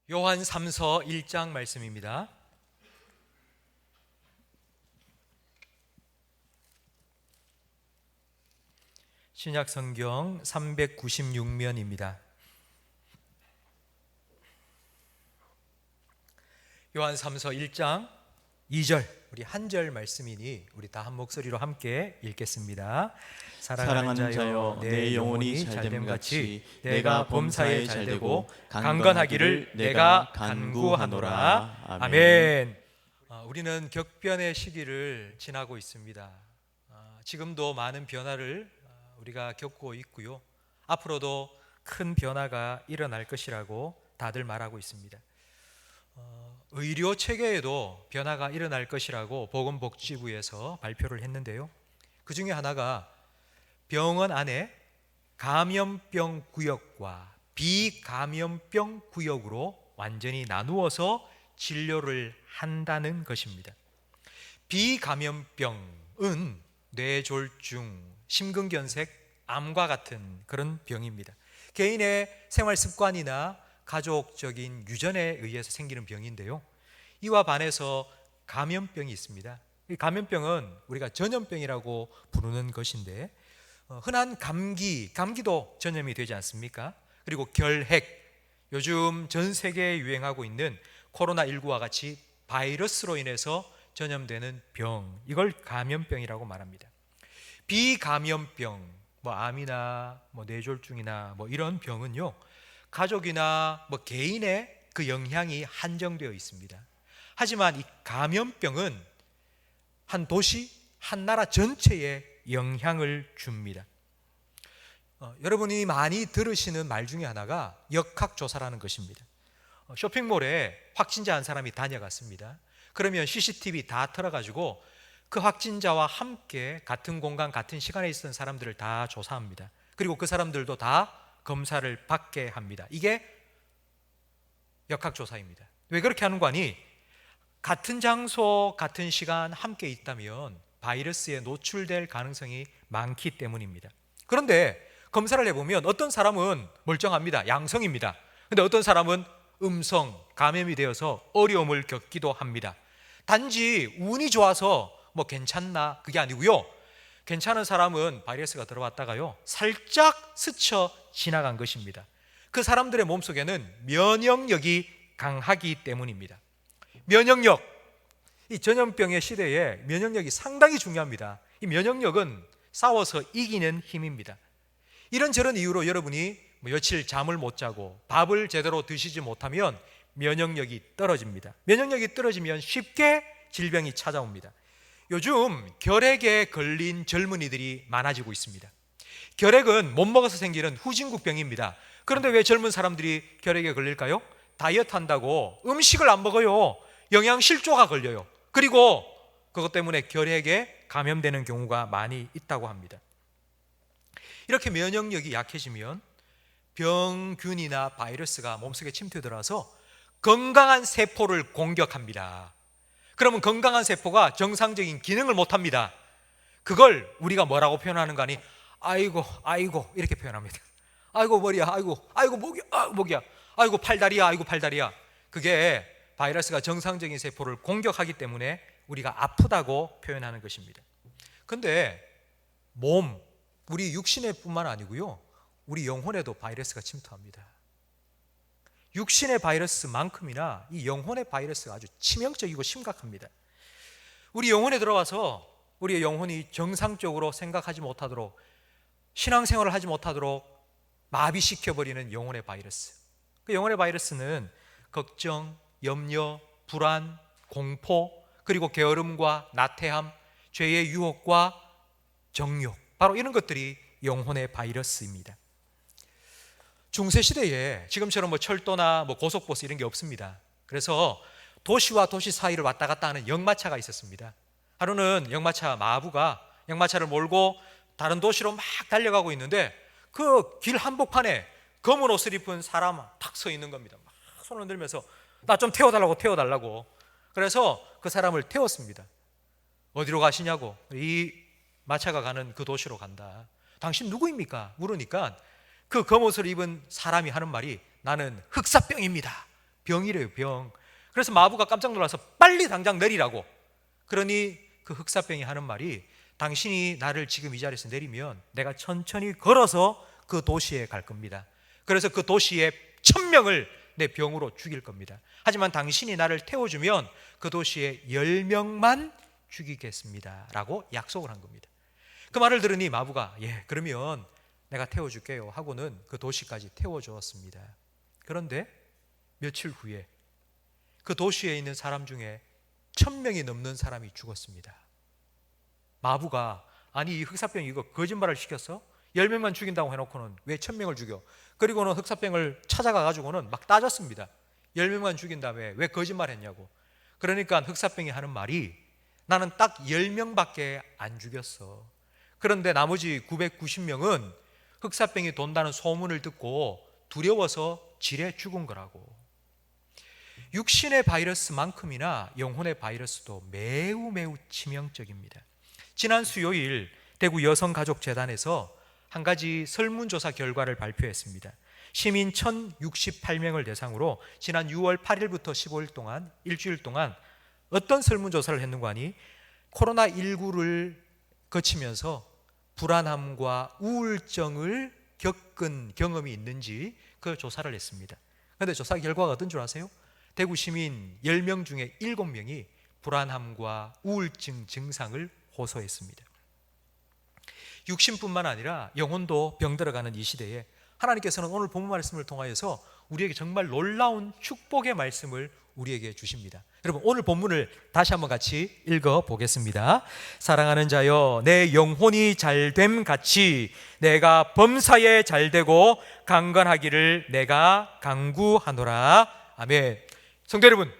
요한 3서 1장 말씀입니다. 신약 성경 396면입니다. 요한 3서 1장 2절, 우리 한 절 말씀이니 우리 다 한 목소리로 함께 읽겠습니다. 사랑하는 자여, 내 영혼이 잘됨 같이 내가 범사에 잘되고 강건하기를 내가 간구하노라. 아멘. 우리는 격변의 시기를 지나고 있습니다. 지금도 많은 변화를 우리가 겪고 있고요. 앞으로도 큰 변화가 일어날 것이라고 다들 말하고 있습니다. 의료 체계에도 변화가 일어날 것이라고 보건복지부에서 발표를 했는데요. 그 중에 하나가 병원 안에 감염병 구역과 비감염병 구역으로 완전히 나누어서 진료를 한다는 것입니다. 비감염병은 뇌졸중, 심근경색, 암과 같은 그런 병입니다. 개인의 생활 습관이나 가족적인 유전에 의해서 생기는 병인데요. 이와 반해서 감염병이 있습니다. 이 감염병은 우리가 전염병이라고 부르는 것인데, 흔한 감기도 전염이 되지 않습니까? 그리고 결핵, 요즘 전 세계에 유행하고 있는 코로나19와 같이 바이러스로 인해서 전염되는 병, 이걸 감염병이라고 말합니다. 비감염병, 암이나 뇌졸중이나 이런 병은요, 가족이나 개인의 그 영향이 한정되어 있습니다. 하지만 이 감염병은 한 도시, 한 나라 전체에 영향을 줍니다. 여러분이 많이 들으시는 말 중에 하나가 역학조사라는 것입니다. 쇼핑몰에 확진자 한 사람이 다녀갔습니다. 그러면 CCTV 다 틀어가지고 그 확진자와 함께 같은 공간, 같은 시간에 있었던 사람들을 다 조사합니다. 그리고 그 사람들도 다 검사를 받게 합니다. 이게 역학조사입니다. 왜 그렇게 하는 거 아니? 같은 장소, 같은 시간 함께 있다면 바이러스에 노출될 가능성이 많기 때문입니다. 그런데 검사를 해보면 어떤 사람은 멀쩡합니다. 양성입니다. 근데 어떤 사람은 음성, 감염이 되어서 어려움을 겪기도 합니다. 단지 운이 좋아서 괜찮나? 그게 아니고요. 괜찮은 사람은 바이러스가 들어왔다가요, 살짝 스쳐 지나간 것입니다. 그 사람들의 몸속에는 면역력이 강하기 때문입니다. 면역력, 이 전염병의 시대에 면역력이 상당히 중요합니다. 이 면역력은 싸워서 이기는 힘입니다. 이런저런 이유로 여러분이 며칠 잠을 못 자고 밥을 제대로 드시지 못하면 면역력이 떨어집니다. 면역력이 떨어지면 쉽게 질병이 찾아옵니다. 요즘 결핵에 걸린 젊은이들이 많아지고 있습니다. 결핵은 못 먹어서 생기는 후진국병입니다. 그런데 왜 젊은 사람들이 결핵에 걸릴까요? 다이어트 한다고 음식을 안 먹어요. 영양실조가 걸려요. 그리고 그것 때문에 결핵에 감염되는 경우가 많이 있다고 합니다. 이렇게 면역력이 약해지면 병균이나 바이러스가 몸속에 침투들어서 건강한 세포를 공격합니다. 그러면 건강한 세포가 정상적인 기능을 못합니다. 그걸 우리가 뭐라고 표현하는 거 아니? 아이고 이렇게 표현합니다. 아이고 머리야, 아이고 목이야, 아이고 팔다리야, 아이고 팔다리야. 그게 바이러스가 정상적인 세포를 공격하기 때문에 우리가 아프다고 표현하는 것입니다. 그런데 우리 육신에 뿐만 아니고요, 우리 영혼에도 바이러스가 침투합니다. 육신의 바이러스만큼이나 이 영혼의 바이러스가 아주 치명적이고 심각합니다. 우리 영혼에 들어와서 우리의 영혼이 정상적으로 생각하지 못하도록, 신앙생활을 하지 못하도록 마비시켜버리는 영혼의 바이러스. 그 영혼의 바이러스는 걱정, 염려, 불안, 공포, 그리고 게으름과 나태함, 죄의 유혹과 정욕, 바로 이런 것들이 영혼의 바이러스입니다. 중세시대에 지금처럼 철도나 고속버스 이런 게 없습니다. 그래서 도시와 도시 사이를 왔다 갔다 하는 역마차가 있었습니다. 하루는 역마차 마부가 역마차를 몰고 다른 도시로 막 달려가고 있는데 그 길 한복판에 검은 옷을 입은 사람 탁 서 있는 겁니다. 막 손을 들면서 나 좀 태워달라고. 그래서 그 사람을 태웠습니다. 어디로 가시냐고. 이 마차가 가는 그 도시로 간다. 당신 누구입니까? 물으니까 그 검옷을 입은 사람이 하는 말이 나는 흑사병입니다. 병이래요, 병. 그래서 마부가 깜짝 놀라서 빨리 당장 내리라고. 그러니 그 흑사병이 하는 말이, 당신이 나를 지금 이 자리에서 내리면 내가 천천히 걸어서 그 도시에 갈 겁니다. 그래서 그 도시의 1000명을 내 병으로 죽일 겁니다. 하지만 당신이 나를 태워주면 그 도시의 10명만 죽이겠습니다 라고 약속을 한 겁니다. 그 말을 들으니 마부가 그러면 내가 태워줄게요 하고는 그 도시까지 태워주었습니다. 그런데 며칠 후에 그 도시에 있는 사람 중에 1000명이 넘는 사람이 죽었습니다. 마부가 아니 이 흑사병 이거 거짓말을 시켰어? 10명만 죽인다고 해놓고는 왜 1000명을 죽여? 그리고는 흑사병을 찾아가 가지고는 막 따졌습니다. 10명만 죽인 다음에 왜 거짓말 했냐고. 그러니까 흑사병이 하는 말이, 나는 딱 10명밖에 안 죽였어. 그런데 나머지 990명은 흑사병이 돈다는 소문을 듣고 두려워서 지레 죽은 거라고. 육신의 바이러스만큼이나 영혼의 바이러스도 매우 치명적입니다. 지난 수요일 대구 여성가족재단에서 한 가지 설문조사 결과를 발표했습니다. 시민 1068명을 대상으로 지난 6월 8일부터 15일 동안 일주일 동안 어떤 설문조사를 했는가 하니, 코로나19를 거치면서 불안함과 우울증을 겪은 경험이 있는지 그 조사를 했습니다. 그런데 조사 결과가 어떤 줄 아세요? 대구 시민 10명 중에 7명이 불안함과 우울증 증상을 호소했습니다. 육신뿐만 아니라 영혼도 병들어가는 이 시대에 하나님께서는 오늘 본문 말씀을 통하여서 우리에게 정말 놀라운 축복의 말씀을 우리에게 주십니다. 여러분, 오늘 본문을 다시 한번 같이 읽어보겠습니다. 사랑하는 자여, 내 영혼이 잘됨 같이 내가 범사에 잘되고 강건하기를 내가 간구하노라. 아멘. 성도 여러분,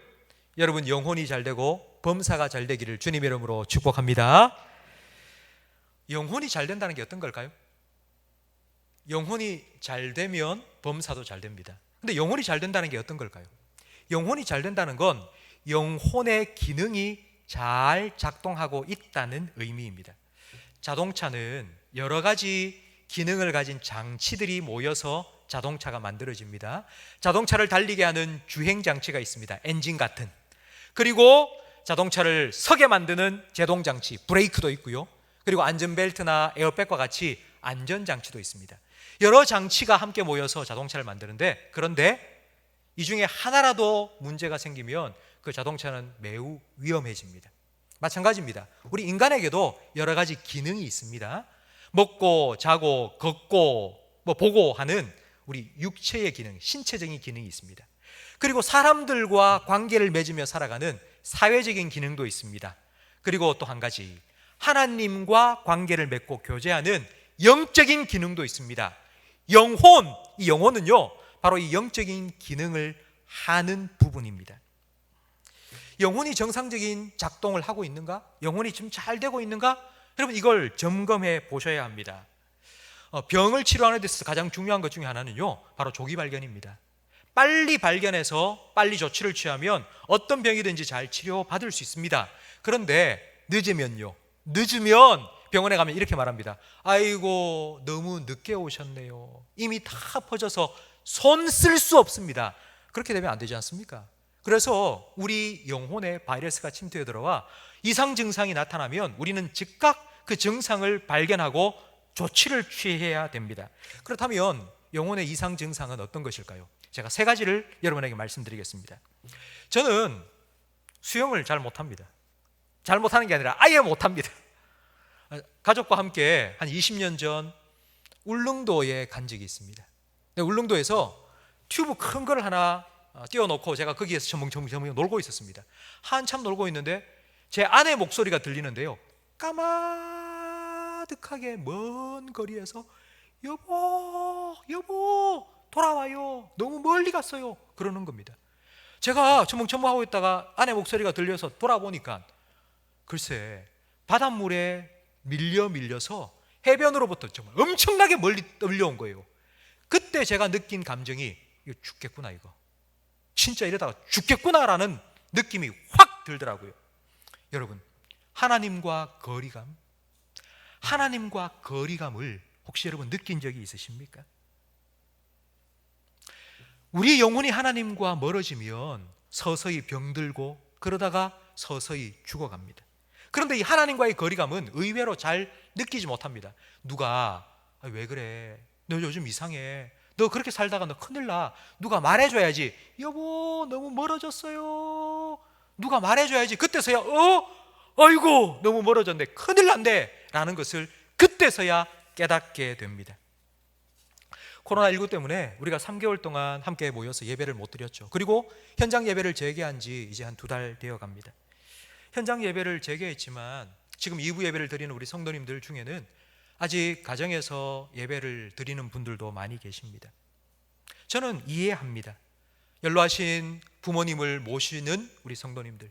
여러분 영혼이 잘되고 범사가 잘되기를 주님의 이름으로 축복합니다. 영혼이 잘된다는 게 어떤 걸까요? 영혼이 잘되면 범사도 잘됩니다. 근데 영혼이 잘된다는 게 어떤 걸까요? 영혼이 잘된다는 건 영혼의 기능이 잘 작동하고 있다는 의미입니다. 자동차는 여러 가지 기능을 가진 장치들이 모여서 자동차가 만들어집니다. 자동차를 달리게 하는 주행장치가 있습니다. 엔진 같은. 그리고 자동차를 서게 만드는 제동장치, 브레이크도 있고요. 그리고 안전벨트나 에어백과 같이 안전장치도 있습니다. 여러 장치가 함께 모여서 자동차를 만드는데, 그런데 이 중에 하나라도 문제가 생기면 그 자동차는 매우 위험해집니다. 마찬가지입니다. 우리 인간에게도 여러 가지 기능이 있습니다. 먹고 자고 걷고 보고 하는 우리 육체의 기능, 신체적인 기능이 있습니다. 그리고 사람들과 관계를 맺으며 살아가는 사회적인 기능도 있습니다. 그리고 또 한 가지, 하나님과 관계를 맺고 교제하는 영적인 기능도 있습니다. 영혼, 이 영혼은요 바로 이 영적인 기능을 하는 부분입니다. 영혼이 정상적인 작동을 하고 있는가? 영혼이 좀 잘 되고 있는가? 여러분, 이걸 점검해 보셔야 합니다. 병을 치료하는 데 있어서 가장 중요한 것 중에 하나는요 바로 조기 발견입니다. 빨리 발견해서 빨리 조치를 취하면 어떤 병이든지 잘 치료받을 수 있습니다. 그런데 늦으면요, 늦으면 병원에 가면 이렇게 말합니다. 아이고, 너무 늦게 오셨네요. 이미 다 퍼져서 손 쓸 수 없습니다. 그렇게 되면 안 되지 않습니까? 그래서 우리 영혼에 바이러스가 침투해 들어와 이상 증상이 나타나면 우리는 즉각 그 증상을 발견하고 조치를 취해야 됩니다. 그렇다면 영혼의 이상 증상은 어떤 것일까요? 제가 3가지를 여러분에게 말씀드리겠습니다. 저는 수영을 잘 못합니다. 잘 못하는 게 아니라 아예 못합니다. 가족과 함께 한 20년 전 울릉도에 간 적이 있습니다. 울릉도에서 튜브 큰 걸 하나 띄워놓고 제가 거기에서 저멍저멍 놀고 있었습니다. 한참 놀고 있는데 제 아내 목소리가 들리는데요, 까마득하게 먼 거리에서 여보 돌아와요, 너무 멀리 갔어요, 그러는 겁니다. 제가 저멍저멍하고 있다가 아내 목소리가 들려서 돌아보니까 글쎄 바닷물에 밀려서 해변으로부터 정말 엄청나게 멀리 떨려온 거예요. 그때 제가 느낀 감정이, 이거 죽겠구나, 이거 진짜 이러다가 죽겠구나라는 느낌이 확 들더라고요. 여러분, 하나님과 거리감을 혹시 여러분 느낀 적이 있으십니까? 우리 영혼이 하나님과 멀어지면 서서히 병들고 그러다가 서서히 죽어갑니다. 그런데 이 하나님과의 거리감은 의외로 잘 느끼지 못합니다. 누가 왜 그래? 너 요즘 이상해. 너 그렇게 살다가 너 큰일 나. 누가 말해줘야지. 여보 너무 멀어졌어요. 누가 말해줘야지. 그때서야 아이고 너무 멀어졌네. 큰일 난대 라는 것을 그때서야 깨닫게 됩니다. 코로나19 때문에 우리가 3개월 동안 함께 모여서 예배를 못 드렸죠. 그리고 현장 예배를 재개한 지 이제 한 2달 되어 갑니다. 현장 예배를 재개했지만 지금 2부 예배를 드리는 우리 성도님들 중에는 아직 가정에서 예배를 드리는 분들도 많이 계십니다. 저는 이해합니다. 연로하신 부모님을 모시는 우리 성도님들,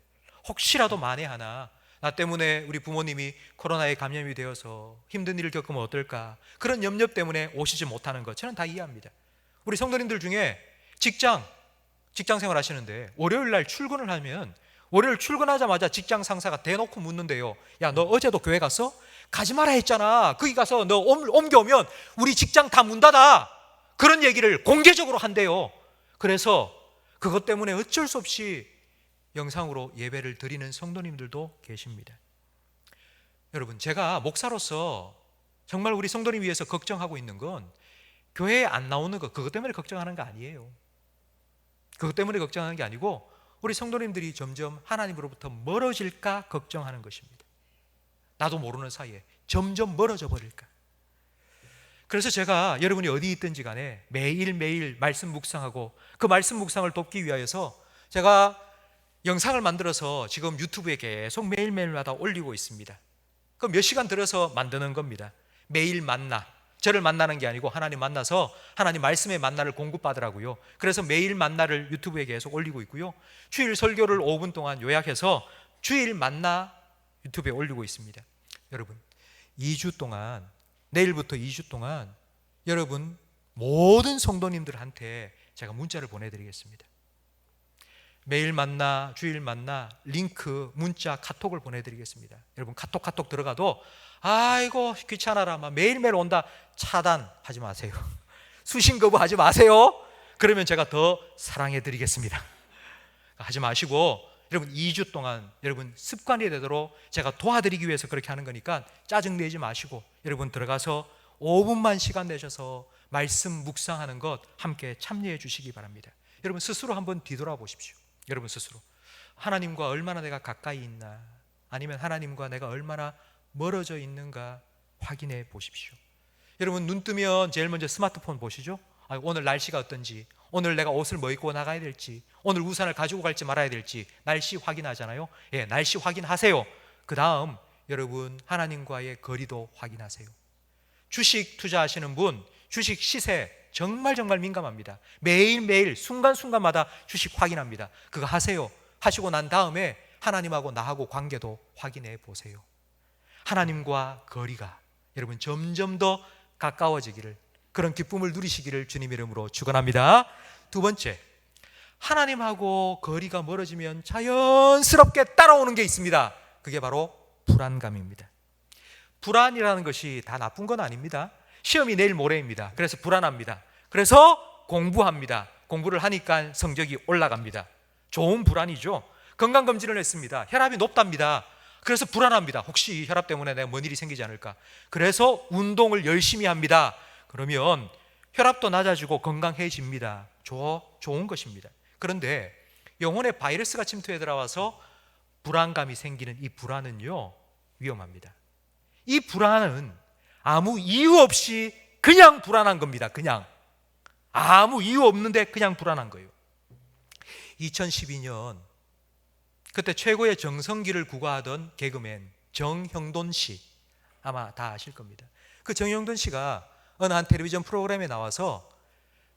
혹시라도 만에 하나 나 때문에 우리 부모님이 코로나에 감염이 되어서 힘든 일을 겪으면 어떨까, 그런 염려 때문에 오시지 못하는 것 저는 다 이해합니다. 우리 성도님들 중에 직장 생활 하시는데 월요일 날 출근을 하면 월요일 출근하자마자 직장 상사가 대놓고 묻는데요. 야, 너 어제도 교회 갔어? 가지 마라 했잖아. 거기 가서 너 옮겨오면 우리 직장 다 문 닫아. 그런 얘기를 공개적으로 한대요. 그래서 그것 때문에 어쩔 수 없이 영상으로 예배를 드리는 성도님들도 계십니다. 여러분, 제가 목사로서 정말 우리 성도님 위해서 걱정하고 있는 건 교회에 안 나오는 것, 그것 때문에 걱정하는 거 아니에요. 그것 때문에 걱정하는 게 아니고 우리 성도님들이 점점 하나님으로부터 멀어질까 걱정하는 것입니다. 나도 모르는 사이에 점점 멀어져 버릴까. 그래서 제가 여러분이 어디 있든지 간에 매일매일 말씀 묵상하고 그 말씀 묵상을 돕기 위하여서 제가 영상을 만들어서 지금 유튜브에 계속 매일매일마다 올리고 있습니다. 그 몇 시간 들어서 만드는 겁니다. 매일 만나, 저를 만나는 게 아니고 하나님 만나서 하나님 말씀의 만나를 공급받으라고요. 그래서 매일 만나를 유튜브에 계속 올리고 있고요. 주일 설교를 5분 동안 요약해서 주일 만나 유튜브에 올리고 있습니다. 여러분, 2주 동안, 내일부터 2주 동안 여러분 모든 성도님들한테 제가 문자를 보내드리겠습니다. 매일 만나, 주일 만나, 링크, 문자, 카톡을 보내드리겠습니다. 여러분 카톡 들어가도 아이고 귀찮아라, 막 매일매일 온다, 차단하지 마세요. 수신 거부하지 마세요. 그러면 제가 더 사랑해드리겠습니다. 하지 마시고 여러분 2주 동안 여러분 습관이 되도록 제가 도와드리기 위해서 그렇게 하는 거니까 짜증내지 마시고 여러분 들어가서 5분만 시간 내셔서 말씀 묵상하는 것 함께 참여해 주시기 바랍니다. 여러분 스스로 한번 뒤돌아보십시오. 여러분 스스로 하나님과 얼마나 내가 가까이 있나, 아니면 하나님과 내가 얼마나 멀어져 있는가 확인해 보십시오. 여러분 눈 뜨면 제일 먼저 스마트폰 보시죠. 오늘 날씨가 어떤지, 오늘 내가 옷을 뭐 입고 나가야 될지, 오늘 우산을 가지고 갈지 말아야 될지 날씨 확인하잖아요. 예, 날씨 확인하세요. 그 다음 여러분 하나님과의 거리도 확인하세요. 주식 투자하시는 분 주식 시세 정말 민감합니다. 매일매일 순간순간마다 주식 확인합니다. 그거 하세요. 하시고 난 다음에 하나님하고 나하고 관계도 확인해 보세요. 하나님과 거리가 여러분 점점 더 가까워지기를, 그런 기쁨을 누리시기를 주님 이름으로 축원합니다. 두 번째, 하나님하고 거리가 멀어지면 자연스럽게 따라오는 게 있습니다. 그게 바로 불안감입니다. 불안이라는 것이 다 나쁜 건 아닙니다. 시험이 내일 모레입니다. 그래서 불안합니다. 그래서 공부합니다. 공부를 하니까 성적이 올라갑니다. 좋은 불안이죠. 건강검진을 했습니다. 혈압이 높답니다. 그래서 불안합니다. 혹시 혈압 때문에 내가 뭔 일이 생기지 않을까. 그래서 운동을 열심히 합니다. 그러면 혈압도 낮아지고 건강해집니다. 좋은 것입니다. 그런데 영혼에 바이러스가 침투해 들어와서 불안감이 생기는 이 불안은요, 위험합니다. 이 불안은 아무 이유 없이 그냥 불안한 겁니다. 그냥 아무 이유 없는데 그냥 불안한 거예요. 2012년 그때 최고의 정성기를 구가하던 개그맨 정형돈 씨, 아마 다 아실 겁니다. 그 정형돈 씨가 어느 한 텔레비전 프로그램에 나와서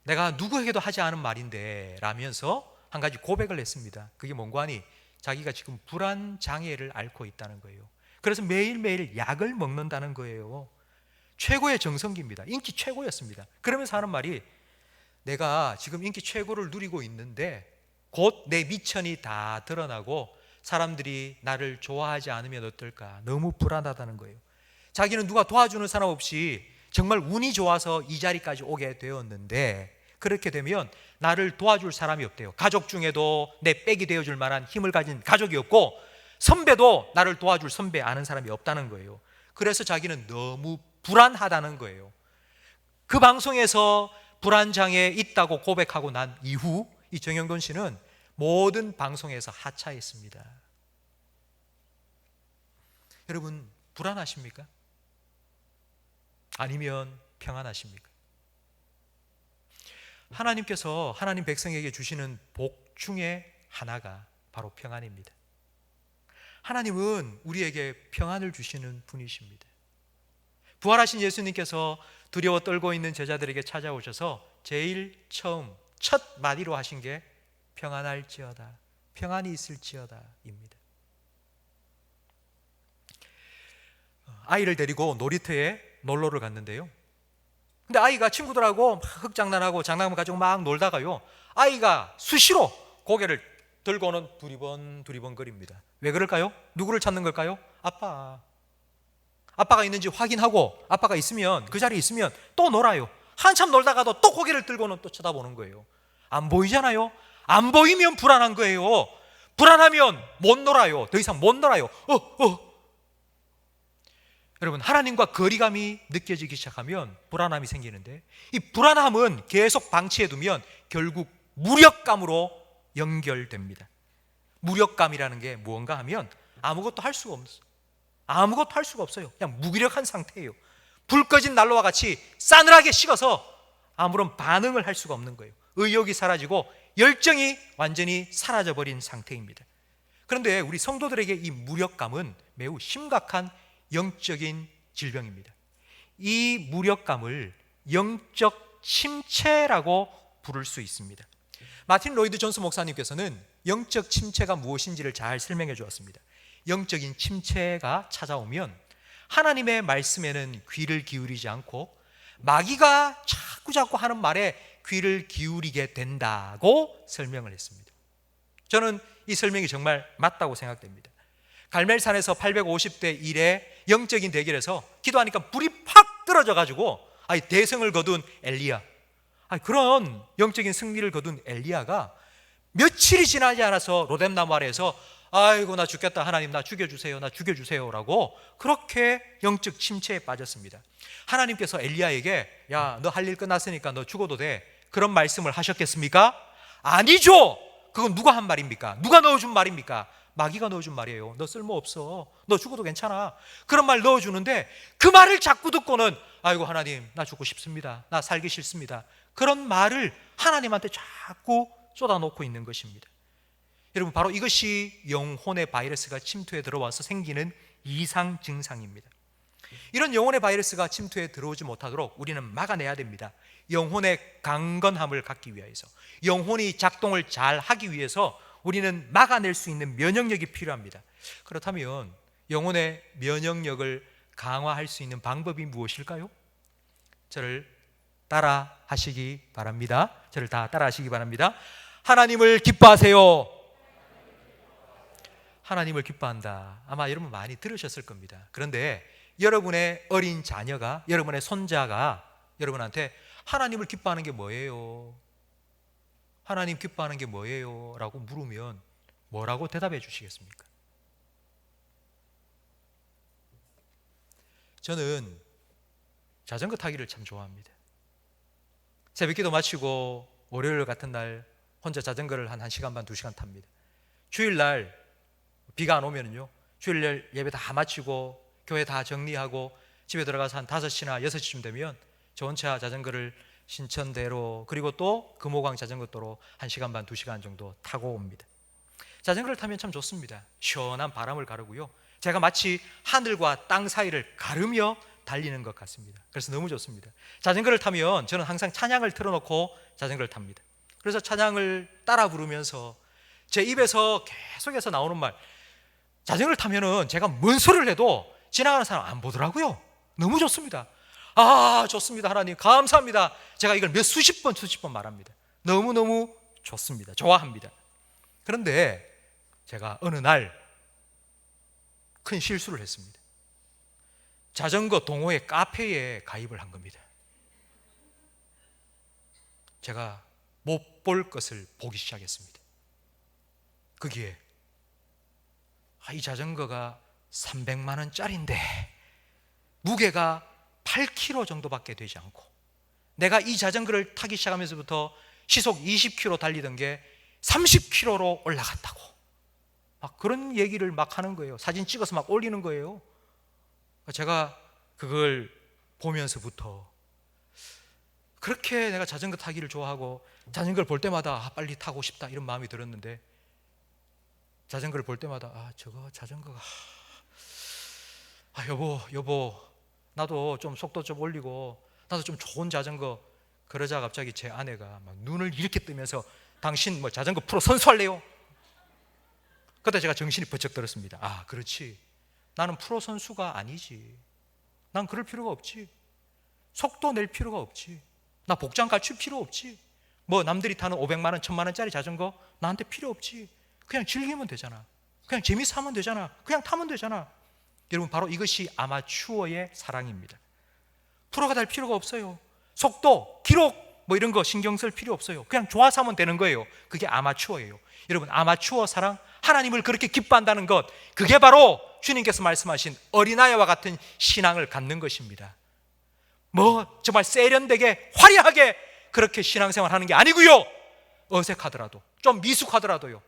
내가 누구에게도 하지 않은 말인데 라면서 한 가지 고백을 했습니다. 그게 뭔가 하니 자기가 지금 불안 장애를 앓고 있다는 거예요. 그래서 매일매일 약을 먹는다는 거예요. 최고의 정성기입니다. 인기 최고였습니다. 그러면서 하는 말이, 내가 지금 인기 최고를 누리고 있는데 곧 내 미천이 다 드러나고 사람들이 나를 좋아하지 않으면 어떨까, 너무 불안하다는 거예요. 자기는 누가 도와주는 사람 없이 정말 운이 좋아서 이 자리까지 오게 되었는데, 그렇게 되면 나를 도와줄 사람이 없대요. 가족 중에도 내 백이 되어줄 만한 힘을 가진 가족이 없고, 선배도 나를 도와줄 선배 아는 사람이 없다는 거예요. 그래서 자기는 너무 불안하다는 거예요. 그 방송에서 불안장애 있다고 고백하고 난 이후 이 정영돈 씨는 모든 방송에서 하차했습니다. 여러분, 불안하십니까? 아니면 평안하십니까? 하나님께서 하나님 백성에게 주시는 복 중에 하나가 바로 평안입니다. 하나님은 우리에게 평안을 주시는 분이십니다. 부활하신 예수님께서 두려워 떨고 있는 제자들에게 찾아오셔서 제일 처음 첫 마디로 하신 게 평안할지어다, 평안이 있을지어다 입니다. 아이를 데리고 놀이터에 놀러를 갔는데요, 근데 아이가 친구들하고 막 흙장난하고 장난감 가지고 막 놀다가요, 아이가 수시로 고개를 들고는 두리번 거립니다. 왜 그럴까요? 누구를 찾는 걸까요? 아빠가 있는지 확인하고, 아빠가 있으면, 그 자리에 있으면 또 놀아요. 한참 놀다가도 또 고개를 들고는 또 쳐다보는 거예요. 안 보이잖아요? 안 보이면 불안한 거예요. 불안하면 못 놀아요. 더 이상 못 놀아요. 여러분, 하나님과 거리감이 느껴지기 시작하면 불안함이 생기는데, 이 불안함은 계속 방치해두면 결국 무력감으로 연결됩니다. 무력감이라는 게 무언가 하면 아무것도 할 수가 없어요. 아무것도 할 수가 없어요. 그냥 무기력한 상태예요. 불 꺼진 난로와 같이 싸늘하게 식어서 아무런 반응을 할 수가 없는 거예요. 의욕이 사라지고 열정이 완전히 사라져버린 상태입니다. 그런데 우리 성도들에게 이 무력감은 매우 심각한 영적인 질병입니다. 이 무력감을 영적 침체라고 부를 수 있습니다. 마틴 로이드 존스 목사님께서는 영적 침체가 무엇인지를 잘 설명해 주었습니다. 영적인 침체가 찾아오면 하나님의 말씀에는 귀를 기울이지 않고 마귀가 자꾸 하는 말에 귀를 기울이게 된다고 설명을 했습니다. 저는 이 설명이 정말 맞다고 생각됩니다. 갈멜산에서 850대 1의 영적인 대결에서 기도하니까 불이 팍 떨어져 가지고 대성을 거둔 엘리야, 그런 영적인 승리를 거둔 엘리야가 며칠이 지나지 않아서 로뎀나무 아래에서 아이고 나 죽겠다, 하나님 나 죽여주세요, 나 죽여주세요 라고 그렇게 영적 침체에 빠졌습니다. 하나님께서 엘리야에게 야, 너 할 일 끝났으니까 너 죽어도 돼, 그런 말씀을 하셨겠습니까? 아니죠. 그건 누가 한 말입니까? 누가 넣어준 말입니까? 마귀가 넣어준 말이에요. 너 쓸모없어, 너 죽어도 괜찮아, 그런 말 넣어주는데 그 말을 자꾸 듣고는 아이고 하나님 나 죽고 싶습니다, 나 살기 싫습니다, 그런 말을 하나님한테 자꾸 쏟아놓고 있는 것입니다. 여러분, 바로 이것이 영혼의 바이러스가 침투해 들어와서 생기는 이상 증상입니다. 이런 영혼의 바이러스가 침투해 들어오지 못하도록 우리는 막아내야 됩니다. 영혼의 강건함을 갖기 위해서, 영혼이 작동을 잘 하기 위해서 우리는 막아낼 수 있는 면역력이 필요합니다. 그렇다면 영혼의 면역력을 강화할 수 있는 방법이 무엇일까요? 저를 따라 하시기 바랍니다. 저를 다 따라 하시기 바랍니다. 하나님을 기뻐하세요. 하나님을 기뻐한다. 아마 여러분 많이 들으셨을 겁니다. 그런데 여러분의 어린 자녀가, 여러분의 손자가 여러분한테 하나님을 기뻐하는 게 뭐예요? 하나님 기뻐하는 게 뭐예요? 라고 물으면 뭐라고 대답해 주시겠습니까? 저는 자전거 타기를 참 좋아합니다. 새벽기도 마치고 월요일 같은 날 혼자 자전거를 한 1시간 반, 2시간 탑니다. 주일날 비가 안 오면요, 주일날 예배 다 마치고 교회 다 정리하고 집에 들어가서 한 5시나 6시쯤 되면 저 혼자 자전거를 신천대로, 그리고 또 금호강 자전거도로 1시간 반, 2시간 정도 타고 옵니다. 자전거를 타면 참 좋습니다. 시원한 바람을 가르고요, 제가 마치 하늘과 땅 사이를 가르며 달리는 것 같습니다. 그래서 너무 좋습니다. 자전거를 타면 저는 항상 찬양을 틀어놓고 자전거를 탑니다. 그래서 찬양을 따라 부르면서 제 입에서 계속해서 나오는 말, 자전거를 타면은 제가 뭔 소리를 해도 지나가는 사람 안 보더라고요. 너무 좋습니다. 아, 좋습니다. 하나님 감사합니다. 제가 이걸 수십 번 말합니다. 너무너무 좋습니다. 좋아합니다. 그런데 제가 어느 날 큰 실수를 했습니다. 자전거 동호회 카페에 가입을 한 겁니다. 제가 못 볼 것을 보기 시작했습니다. 거기에 이 자전거가 300만 원짜리인데 무게가 8kg 정도밖에 되지 않고, 내가 이 자전거를 타기 시작하면서부터 시속 20km 달리던 게 30km로 올라갔다고 막 그런 얘기를 막 하는 거예요. 사진 찍어서 막 올리는 거예요. 제가 그걸 보면서부터 그렇게 내가 자전거 타기를 좋아하고 자전거를 볼 때마다 빨리 타고 싶다 이런 마음이 들었는데, 자전거를 볼 때마다 저거 자전거가 여보 나도 좀 속도 좀 올리고 나도 좀 좋은 자전거. 그러자 갑자기 제 아내가 막 눈을 이렇게 뜨면서 당신 뭐 자전거 프로 선수할래요? 그때 제가 정신이 번쩍 들었습니다. 그렇지, 나는 프로 선수가 아니지. 난 그럴 필요가 없지. 속도 낼 필요가 없지. 나 복장 갖출 필요 없지. 뭐 남들이 타는 500만 원, 1000만 원짜리 자전거 나한테 필요 없지. 그냥 즐기면 되잖아. 그냥 재밌어 하면 되잖아. 그냥 타면 되잖아. 여러분, 바로 이것이 아마추어의 사랑입니다. 프로가 될 필요가 없어요. 속도, 기록 뭐 이런 거 신경 쓸 필요 없어요. 그냥 좋아서 하면 되는 거예요. 그게 아마추어예요. 여러분, 아마추어 사랑, 하나님을 그렇게 기뻐한다는 것, 그게 바로 주님께서 말씀하신 어린아이와 같은 신앙을 갖는 것입니다. 뭐 정말 세련되게 화려하게 그렇게 신앙생활 하는 게 아니고요, 어색하더라도, 좀 미숙하더라도요,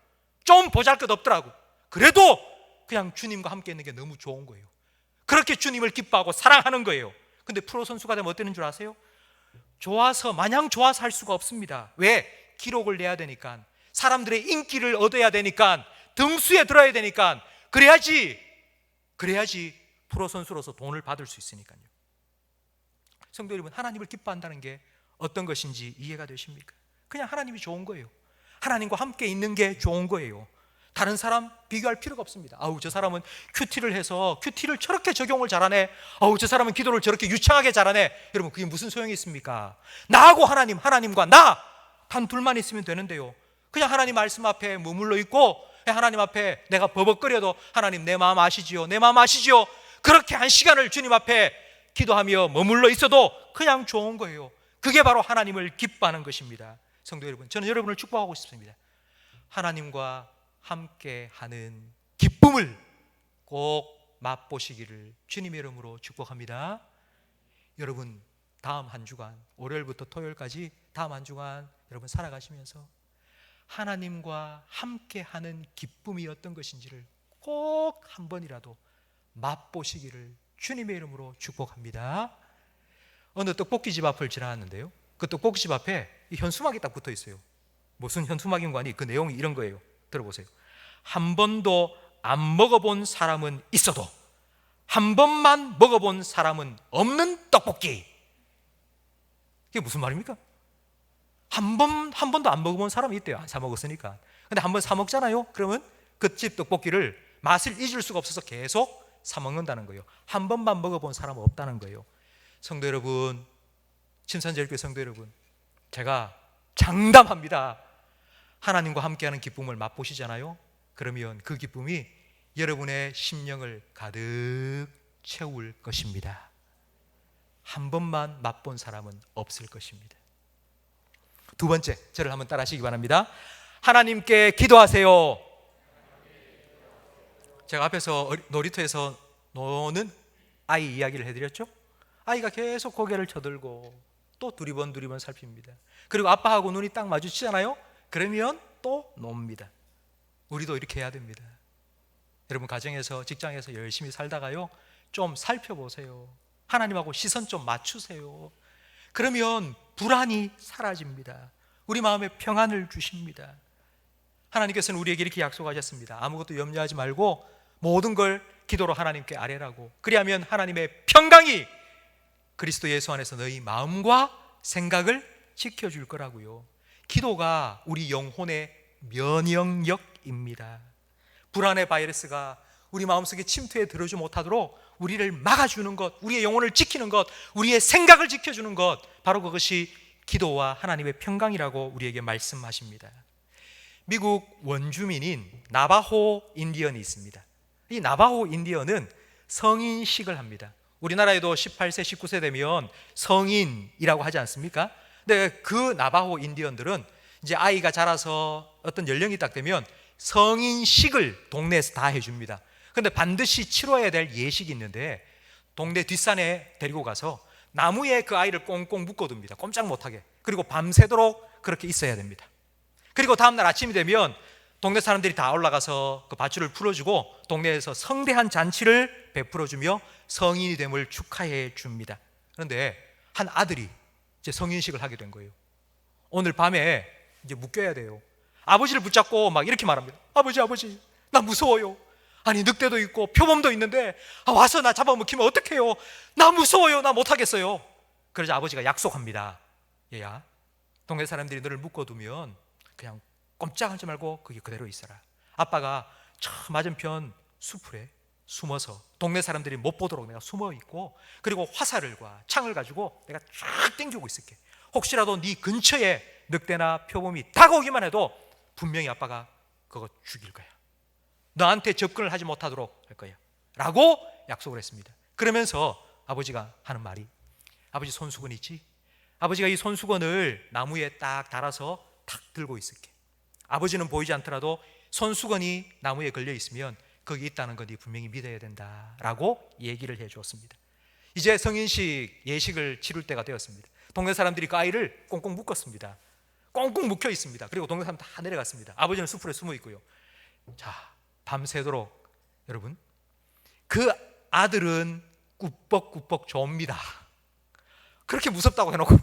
좀 보잘것없더라고, 그래도 그냥 주님과 함께 있는 게 너무 좋은 거예요. 그렇게 주님을 기뻐하고 사랑하는 거예요. 근데 프로 선수가 되면 어때는 줄 아세요? 마냥 좋아서 할 수가 없습니다. 왜? 기록을 내야 되니까, 사람들의 인기를 얻어야 되니까, 등수에 들어야 되니까, 그래야지 프로 선수로서 돈을 받을 수 있으니까요. 성도 여러분, 하나님을 기뻐한다는 게 어떤 것인지 이해가 되십니까? 그냥 하나님이 좋은 거예요. 하나님과 함께 있는 게 좋은 거예요. 다른 사람 비교할 필요가 없습니다. 저 사람은 큐티를 해서 큐티를 저렇게 적용을 잘하네. 저 사람은 기도를 저렇게 유창하게 잘하네. 여러분, 그게 무슨 소용이 있습니까? 나하고 하나님과 나 단 둘만 있으면 되는데요. 그냥 하나님 말씀 앞에 머물러 있고, 하나님 앞에 내가 버벅거려도 하나님 내 마음 아시지요? 내 마음 아시지요? 그렇게 한 시간을 주님 앞에 기도하며 머물러 있어도 그냥 좋은 거예요. 그게 바로 하나님을 기뻐하는 것입니다. 성도 여러분, 저는 여러분을 축복하고 싶습니다. 하나님과 함께하는 기쁨을 꼭 맛보시기를 주님의 이름으로 축복합니다. 여러분, 다음 한 주간, 월요일부터 토요일까지 다음 한 주간 여러분 살아가시면서 하나님과 함께하는 기쁨이 어떤 것인지를 꼭 한 번이라도 맛보시기를 주님의 이름으로 축복합니다. 어느 떡볶이집 앞을 지나갔는데요, 그 떡볶이집 앞에 이 현수막이 딱 붙어 있어요. 무슨 현수막인 거 아니? 그 내용이 이런 거예요. 들어보세요. 한 번도 안 먹어본 사람은 있어도 한 번만 먹어본 사람은 없는 떡볶이. 이게 무슨 말입니까? 한 번도 안 먹어본 사람이 있대요. 안 사 먹었으니까. 근데 한 번 사 먹잖아요. 그러면 그 집 떡볶이를 맛을 잊을 수가 없어서 계속 사 먹는다는 거예요. 한 번만 먹어본 사람은 없다는 거예요. 성도 여러분, 침산제일교회 성도 여러분, 제가 장담합니다. 하나님과 함께하는 기쁨을 맛보시잖아요. 그러면 그 기쁨이 여러분의 심령을 가득 채울 것입니다. 한 번만 맛본 사람은 없을 것입니다. 두 번째, 저를 한번 따라 하시기 바랍니다. 하나님께 기도하세요. 제가 앞에서 놀이터에서 노는 아이 이야기를 해드렸죠? 아이가 계속 고개를 쳐들고 또 두리번 살핍니다. 그리고 아빠하고 눈이 딱 마주치잖아요? 그러면 또 놉니다. 우리도 이렇게 해야 됩니다. 여러분, 가정에서, 직장에서 열심히 살다가요, 좀 살펴보세요. 하나님하고 시선 좀 맞추세요. 그러면 불안이 사라집니다. 우리 마음에 평안을 주십니다. 하나님께서는 우리에게 이렇게 약속하셨습니다. 아무것도 염려하지 말고 모든 걸 기도로 하나님께 아뢰라고. 그리하면 하나님의 평강이 그리스도 예수 안에서 너희 마음과 생각을 지켜줄 거라고요. 기도가 우리 영혼의 면역력입니다. 불안의 바이러스가 우리 마음속에 침투해 들어오지 못하도록 우리를 막아주는 것, 우리의 영혼을 지키는 것, 우리의 생각을 지켜주는 것, 바로 그것이 기도와 하나님의 평강이라고 우리에게 말씀하십니다. 미국 원주민인 나바호 인디언이 있습니다. 이 나바호 인디언은 성인식을 합니다. 우리나라에도 18세, 19세 되면 성인이라고 하지 않습니까? 근데 그 나바호 인디언들은 이제 아이가 자라서 어떤 연령이 딱 되면 성인식을 동네에서 다 해줍니다. 그런데 반드시 치러야 될 예식이 있는데 동네 뒷산에 데리고 가서 나무에 그 아이를 꽁꽁 묶어둡니다. 꼼짝 못하게. 그리고 밤새도록 그렇게 있어야 됩니다. 그리고 다음날 아침이 되면 동네 사람들이 다 올라가서 그 밧줄을 풀어주고 동네에서 성대한 잔치를 베풀어주며 성인이 됨을 축하해 줍니다. 그런데 한 아들이 이제 성인식을 하게 된 거예요. 오늘 밤에 이제 묶여야 돼요. 아버지를 붙잡고 막 이렇게 말합니다. 아버지, 나 무서워요. 아니 늑대도 있고 표범도 있는데 와서 나 잡아먹히면 어떡해요? 나 무서워요. 나 못하겠어요. 그러자 아버지가 약속합니다. 얘야, 동네 사람들이 너를 묶어두면 그냥 꼼짝하지 말고 거기 그대로 있어라. 아빠가 저 맞은편 수풀에 숨어서 동네 사람들이 못 보도록 내가 숨어 있고, 그리고 화살과 창을 가지고 내가 쫙 당기고 있을게. 혹시라도 네 근처에 늑대나 표범이 다가오기만 해도 분명히 아빠가 그거 죽일 거야. 너한테 접근을 하지 못하도록 할 거야 라고 약속을 했습니다. 그러면서 아버지가 하는 말이, 아버지 손수건 있지? 아버지가 이 손수건을 나무에 딱 달아서 탁 들고 있을게. 아버지는 보이지 않더라도 손수건이 나무에 걸려 있으면 거기 있다는 건 네 분명히 믿어야 된다 라고 얘기를 해 주었습니다. 이제 성인식 예식을 치룰 때가 되었습니다. 동네 사람들이 그 아이를 꽁꽁 묶었습니다. 꽁꽁 묶여 있습니다. 그리고 동네 사람 다 내려갔습니다. 아버지는 수풀에 숨어 있고요. 자, 밤새도록 여러분, 그 아들은 꾸벅꾸벅 좁니다. 그렇게 무섭다고 해놓고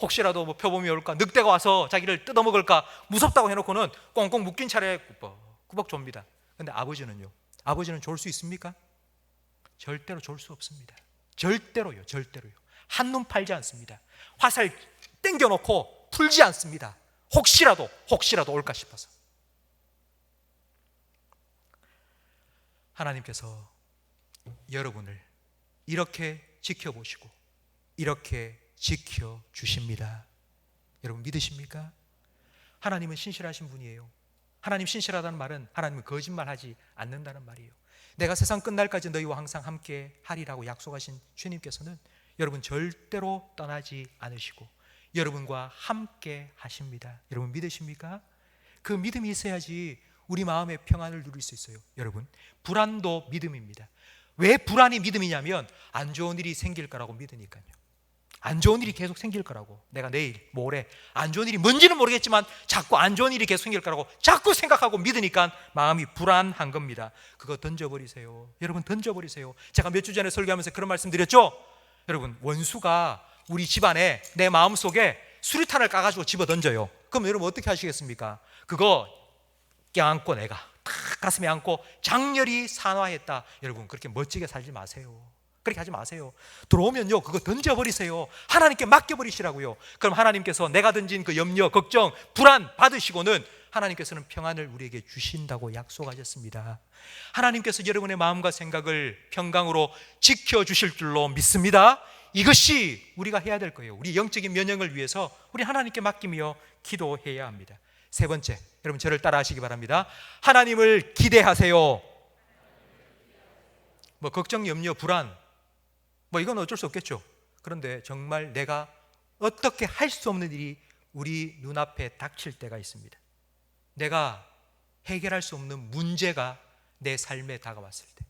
혹시라도 뭐 표범이 올까, 늑대가 와서 자기를 뜯어먹을까 무섭다고 해놓고는 꽁꽁 묶인 차례 꾸벅꾸벅 좁니다. 근데 아버지는요, 아버지는 졸 수 있습니까? 절대로 졸 수 없습니다. 절대로요. 한눈 팔지 않습니다. 화살 땡겨놓고 풀지 않습니다. 혹시라도 올까 싶어서. 하나님께서 여러분을 이렇게 지켜보시고 이렇게 지켜주십니다. 여러분 믿으십니까? 하나님은 신실하신 분이에요. 하나님 신실하다는 말은 하나님은 거짓말하지 않는다는 말이에요. 내가 세상 끝날까지 너희와 항상 함께 하리라고 약속하신 주님께서는 여러분 절대로 떠나지 않으시고 여러분과 함께 하십니다. 여러분 믿으십니까? 그 믿음이 있어야지 우리 마음의 평안을 누릴 수 있어요. 여러분, 불안도 믿음입니다. 왜 불안이 믿음이냐면 안 좋은 일이 생길 거라고 믿으니까요. 안 좋은 일이 계속 생길 거라고. 내가 내일 모레 안 좋은 일이 뭔지는 모르겠지만 자꾸 안 좋은 일이 계속 생길 거라고 자꾸 생각하고 믿으니까 마음이 불안한 겁니다. 그거 던져버리세요. 여러분 던져버리세요. 제가 몇 주 전에 설교하면서 그런 말씀 드렸죠. 여러분, 원수가 우리 집안에 내 마음속에 수류탄을 까가지고 집어던져요. 그럼 여러분 어떻게 하시겠습니까? 그거 껴안고 내가 탁 가슴에 안고 장렬히 산화했다. 여러분 그렇게 멋지게 살지 마세요. 그렇게 하지 마세요. 들어오면요 그거 던져버리세요. 하나님께 맡겨버리시라고요. 그럼 하나님께서 내가 던진 그 염려, 걱정, 불안 받으시고는 하나님께서는 평안을 우리에게 주신다고 약속하셨습니다. 하나님께서 여러분의 마음과 생각을 평강으로 지켜주실 줄로 믿습니다. 이것이 우리가 해야 될 거예요. 우리 영적인 면역을 위해서 우리 하나님께 맡기며 기도해야 합니다. 세 번째, 여러분 저를 따라 하시기 바랍니다. 하나님을 기대하세요. 뭐 걱정, 염려, 불안 이건 어쩔 수 없겠죠. 그런데 정말 내가 어떻게 할 수 없는 일이 우리 눈앞에 닥칠 때가 있습니다. 내가 해결할 수 없는 문제가 내 삶에 다가왔을 때,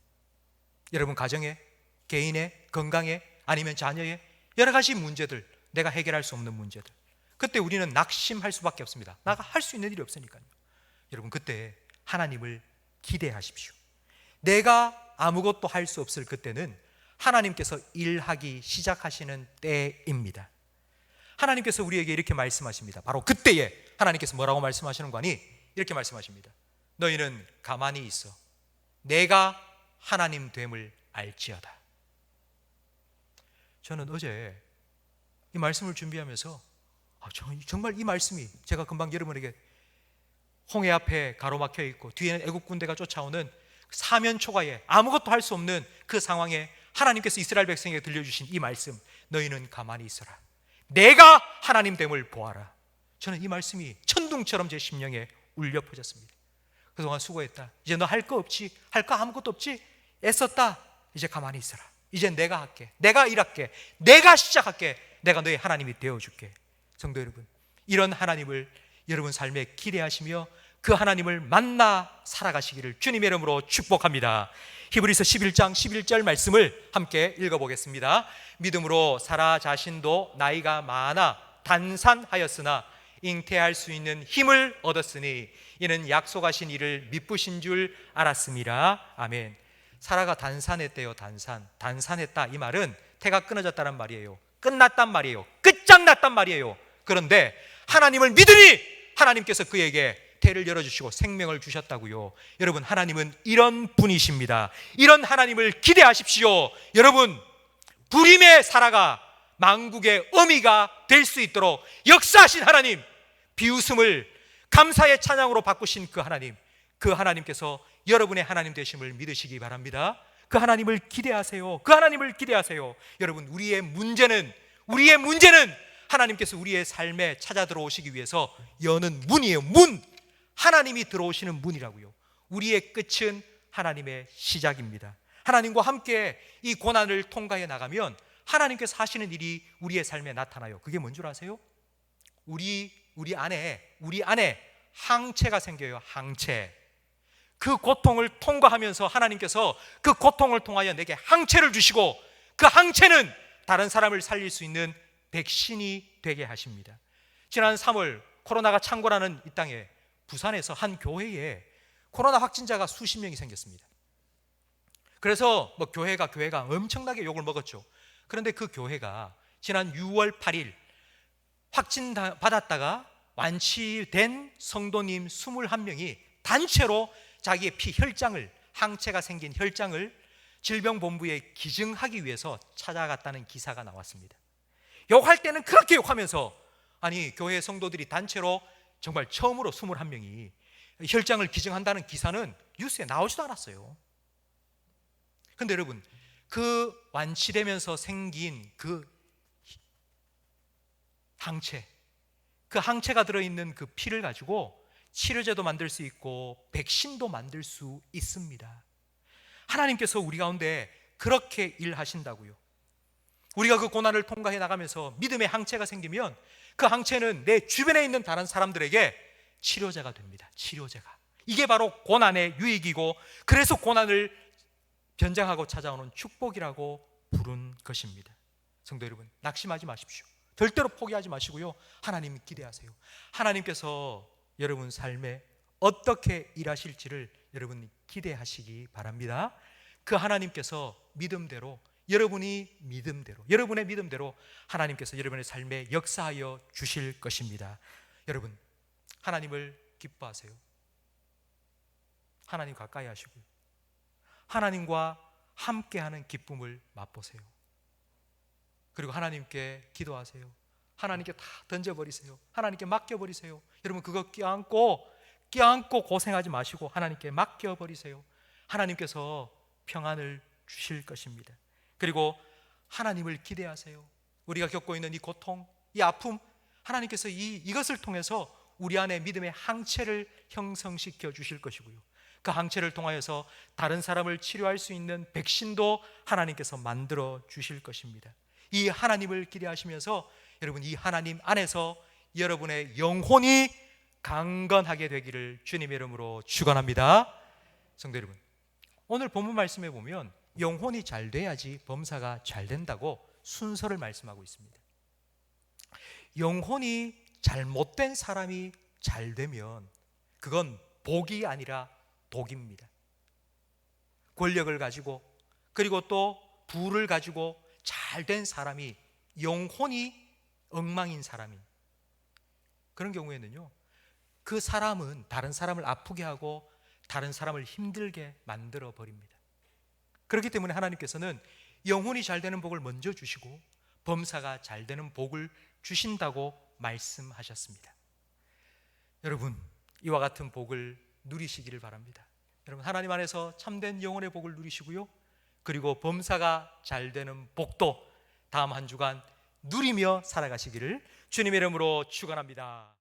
여러분 가정에, 개인의 건강에, 아니면 자녀의 여러 가지 문제들, 내가 해결할 수 없는 문제들, 그때 우리는 낙심할 수밖에 없습니다. 내가 할 수 있는 일이 없으니까요. 여러분 그때 하나님을 기대하십시오. 내가 아무것도 할 수 없을 그때는 하나님께서 일하기 시작하시는 때입니다. 하나님께서 우리에게 이렇게 말씀하십니다. 바로 그때에 하나님께서 뭐라고 말씀하시는 거니? 이렇게 말씀하십니다. 너희는 가만히 있어 내가 하나님 됨을 알지어다. 저는 어제 이 말씀을 준비하면서 정말 이 말씀이, 제가 금방 여러분에게 홍해 앞에 가로막혀 있고 뒤에는 애국 군대가 쫓아오는 사면 초가에 아무것도 할 수 없는 그 상황에 하나님께서 이스라엘 백성에게 들려주신 이 말씀, 너희는 가만히 있어라 내가 하나님 됨을 보아라. 저는 이 말씀이 천둥처럼 제 심령에 울려 퍼졌습니다. 그동안 수고했다. 이제 너 할 거 없지? 할 거 아무것도 없지? 애썼다. 이제 가만히 있어라. 이제 내가 할게. 내가 일할게. 내가 시작할게. 내가 너의 하나님이 되어줄게. 성도 여러분, 이런 하나님을 여러분 삶에 기대하시며 그 하나님을 만나 살아가시기를 주님의 이름으로 축복합니다. 히브리서 11장 11절 말씀을 함께 읽어보겠습니다. 믿음으로 사라 자신도 나이가 많아 단산하였으나 잉태할 수 있는 힘을 얻었으니 이는 약속하신 이를 미쁘신 줄 알았습니다. 아멘. 사라가 단산했대요. 단산했다. 이 말은 태가 끊어졌다는 말이에요. 끝났단 말이에요. 끝장났단 말이에요. 그런데 하나님을 믿으니 하나님께서 그에게 태를 열어주시고 생명을 주셨다고요. 여러분, 하나님은 이런 분이십니다. 이런 하나님을 기대하십시오. 여러분, 불임의 사라가 만국의 어미가 될 수 있도록 역사하신 하나님, 비웃음을 감사의 찬양으로 바꾸신 그 하나님께서 여러분의 하나님 되심을 믿으시기 바랍니다. 그 하나님을 기대하세요. 그 하나님을 기대하세요. 여러분, 우리의 문제는 하나님께서 우리의 삶에 찾아 들어오시기 위해서 여는 문이에요. 문! 하나님이 들어오시는 문이라고요. 우리의 끝은 하나님의 시작입니다. 하나님과 함께 이 고난을 통과해 나가면 하나님께서 하시는 일이 우리의 삶에 나타나요. 그게 뭔 줄 아세요? 우리 안에 항체가 생겨요. 항체. 그 고통을 통과하면서 하나님께서 그 고통을 통하여 내게 항체를 주시고 그 항체는 다른 사람을 살릴 수 있는 백신이 되게 하십니다. 지난 3월 코로나가 창궐하는 이 땅에 부산에서 한 교회에 코로나 확진자가 수십 명이 생겼습니다. 그래서 교회가 엄청나게 욕을 먹었죠. 그런데 그 교회가 지난 6월 8일 확진 받았다가 완치된 성도님 21명이 단체로 자기의 항체가 생긴 혈장을 질병본부에 기증하기 위해서 찾아갔다는 기사가 나왔습니다. 욕할 때는 그렇게 욕하면서, 아니, 교회 성도들이 단체로 정말 처음으로 21명이 혈장을 기증한다는 기사는 뉴스에 나오지도 않았어요. 그런데 여러분, 그 완치되면서 생긴 그 항체가 들어있는 그 피를 가지고 치료제도 만들 수 있고 백신도 만들 수 있습니다. 하나님께서 우리 가운데 그렇게 일하신다고요. 우리가 그 고난을 통과해 나가면서 믿음의 항체가 생기면 그 항체는 내 주변에 있는 다른 사람들에게 치료제가 됩니다. 치료제가. 이게 바로 고난의 유익이고, 그래서 고난을 변장하고 찾아오는 축복이라고 부른 것입니다. 성도 여러분, 낙심하지 마십시오. 절대로 포기하지 마시고요, 하나님 기대하세요. 하나님께서 여러분 삶에 어떻게 일하실지를 여러분 기대하시기 바랍니다. 그 하나님께서 여러분의 믿음대로 하나님께서 여러분의 삶에 역사하여 주실 것입니다. 여러분, 하나님을 기뻐하세요. 하나님 가까이 하시고요, 하나님과 함께하는 기쁨을 맛보세요. 그리고 하나님께 기도하세요. 하나님께 다 던져버리세요. 하나님께 맡겨버리세요. 여러분, 그거 껴안고 고생하지 마시고 하나님께 맡겨버리세요. 하나님께서 평안을 주실 것입니다. 그리고 하나님을 기대하세요. 우리가 겪고 있는 이 고통, 이 아픔, 하나님께서 이것을 통해서 우리 안에 믿음의 항체를 형성시켜 주실 것이고요, 그 항체를 통하여서 다른 사람을 치료할 수 있는 백신도 하나님께서 만들어 주실 것입니다. 이 하나님을 기대하시면서 여러분, 이 하나님 안에서 여러분의 영혼이 강건하게 되기를 주님의 이름으로 축원합니다. 성도 여러분, 오늘 본문 말씀에 보면 영혼이 잘 돼야지 범사가 잘 된다고 순서를 말씀하고 있습니다. 영혼이 잘못된 사람이 잘 되면 그건 복이 아니라 독입니다. 권력을 가지고 그리고 또 부를 가지고 잘된 사람이 영혼이 엉망인 사람이, 그런 경우에는요, 그 사람은 다른 사람을 아프게 하고 다른 사람을 힘들게 만들어 버립니다. 그렇기 때문에 하나님께서는 영혼이 잘 되는 복을 먼저 주시고 범사가 잘 되는 복을 주신다고 말씀하셨습니다. 여러분, 이와 같은 복을 누리시기를 바랍니다. 여러분, 하나님 안에서 참된 영혼의 복을 누리시고요, 그리고 범사가 잘 되는 복도 다음 한 주간 누리며 살아가시기를 주님의 이름으로 축원합니다.